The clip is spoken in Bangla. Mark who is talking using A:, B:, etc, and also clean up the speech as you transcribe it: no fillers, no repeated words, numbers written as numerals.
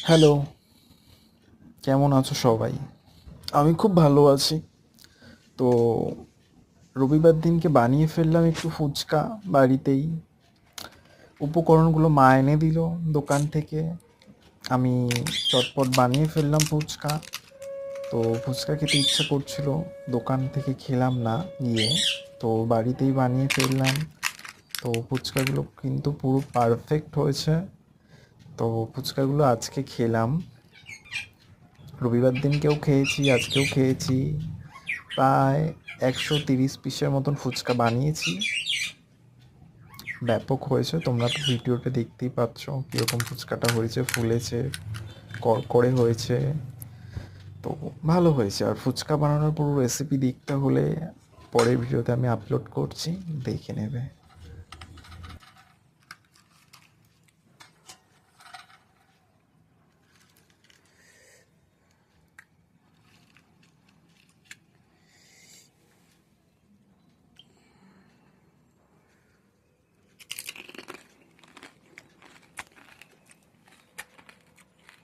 A: হ্যালো, কেমন আছো সবাই? আমি খুব ভালো আছি। তো রবিবার দিনকে বানিয়ে ফেললাম একটু ফুচকা বাড়িতেই। উপকরণগুলো মা এনে দিল দোকান থেকে। আমি চটপট বানিয়ে ফেললাম ফুচকা। তো ফুচকা খেতে ইচ্ছা করছিল, দোকান থেকে খেলাম না গিয়ে, তো বাড়িতেই বানিয়ে ফেললাম। তো ফুচকাগুলো কিন্তু পুরো পারফেক্ট হয়েছে। তো ফুচকাগুলো আজকে খেলাম, রবিবার দিনকেও খেয়েছি, আজকেও খেয়েছি। প্রায় 130 পিসের মতন ফুচকা বানিয়েছি। ব্যাপক হয়েছে, তোমরা তো ভিডিওটা দেখতেই পাচ্ছ কীরকম ফুচকাটা হয়েছে, ফুলেছে, করকরে হয়েছে। তো ভালো হয়েছে। আর ফুচকা বানানোর পুরো রেসিপি দেখতে হলে পরের ভিডিওতে আমি আপলোড করছি, দেখে নেবে।